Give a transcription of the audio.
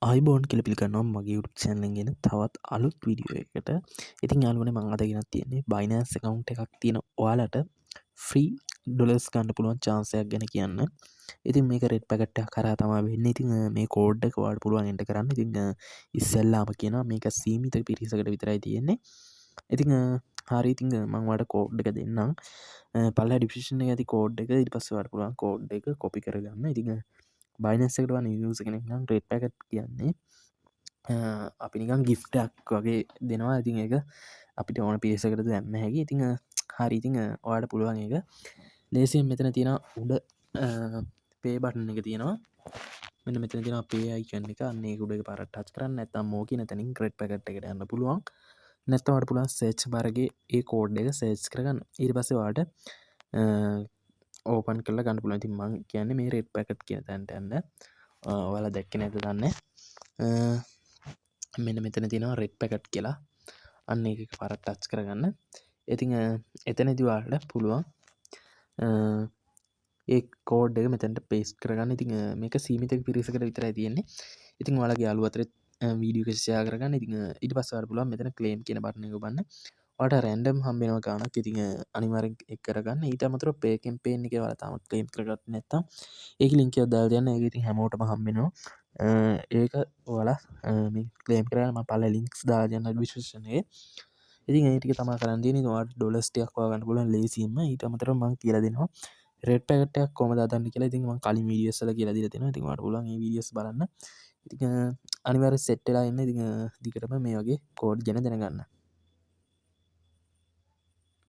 ආයිබෝන් කියලා පිළිගන්නවා මගේ YouTube channel එකෙන් තවත් අලුත් වීඩියෝ එකකට. ඉතින් යාළුවනේ මම අද ගෙනත් තියෙන්නේ Binance account එකක් තියෙන ඔයාලට free dollars ගන්න පුළුවන් chance එකක් ගැන කියන්න. ඉතින් මේක red packet එකක් කරා තමයි වෙන්නේ. ඉතින් මේ code එක ඔයාලට පුළුවන් enter කරන්න. ඉතින් ඉස්සෙල්ලාම කියනවා මේක සීමිත පිරිසකට විතරයි තියෙන්නේ. ඉතින් හරි ඉතින් මම ඔයාලට code එක දෙන්නම්. පල්ලා description එකේ ඇති code එක ඊට පස්සේ ඔයාලට පුළුවන් code එක copy කරගන්න. ඉතින් Binance එකට වන යූසර් කෙනෙක් නම් red packet කියන්නේ අපි නිකන් ගිෆ්ටක් වගේ දෙනවා. ඉතින් ඒක අපිට ඕන පිරිසකට දැම්ම හැකි. ඉතින් හරි ඉතින් ඔයාලට පුළුවන් ඒක ලේසියෙන් මෙතන තියෙන උඩ පේ බටන් එක තියෙනවා. මෙන්න මෙතන තියෙනවා පේ අයිකන් එක. අන්න ඒක උඩ එකපාරට ටච් කරන්න. නැත්නම් මෝ කියන තැනින් red packet එකට යන්න පුළුවන්. නැත්නම් ඔයාලට පුළුවන් search bar එකේ ඒ code එක search කරගන්න. ඊට පස්සේ ඔයාලට ඕපන් කරලා ගන්න පුළුවන්. ඉතින් මම කියන්නේ මේ red packet කියන තැනට යන්න. ඔයාලා දැක්කේ නැද්ද දන්නේ. මෙන්න මෙතන තියෙනවා red packet කියලා. අන්න ඒක එකපාරට ටච් කරගන්න. ඉතින් එතනදී ඔයාලට පුළුවන් ඒ කෝඩ් එක මෙතනට paste කරගන්න. ඉතින් මේක සීමිත පිරිසකට විතරයි තියෙන්නේ. ඉතින් ඔයාලගේ යාළුවෝ අතරේ වීඩියෝ එක share කරගන්න. ඉතින් ඊට පස්සේ ඔයාලට පුළුවන් මෙතන claim කියන බටන් එක ඔබන්න. ඔයාලට රැන්ඩම් හම්බෙනවා ගාණක්. ඉතින් අනිවාර්යෙන් එක් කරගන්න. ඊට අමතරව pay campaign එකේ ඔයාලා තාමත් claim කරගත්තේ නැත්නම් ඒකේ link එක දාලා දෙන්න. ඒක ඉතින් හැමෝටම හම්බෙනවා. ඒක ඔයාලා මේ claim කරගන්න මම පල්ලේ links දාලා දෙන්න description එකේ. ඉතින් ඒ ටික තමයි කරන්න තියෙන්නේ. ඔයාලට ඩොලර්ස් ටිකක් හොයාගන්න පුළුවන් ලේසියෙන්ම. ඊට අමතරව මම කියලා දෙනවා red packet එකක් කොහමද හදන්න කියලා. ඉතින් මම කලින් වීඩියෝස් වල කියලා දීලා තියෙනවා. ඉතින් ඔයාලට පුළුවන් මේ වීඩියෝස් බලන්න. ඉතින් අනිවාර්යෙන් set වෙලා ඉන්න. ඉතින් දිගටම මේ වගේ කෝඩ් ගැන දැනගන්න.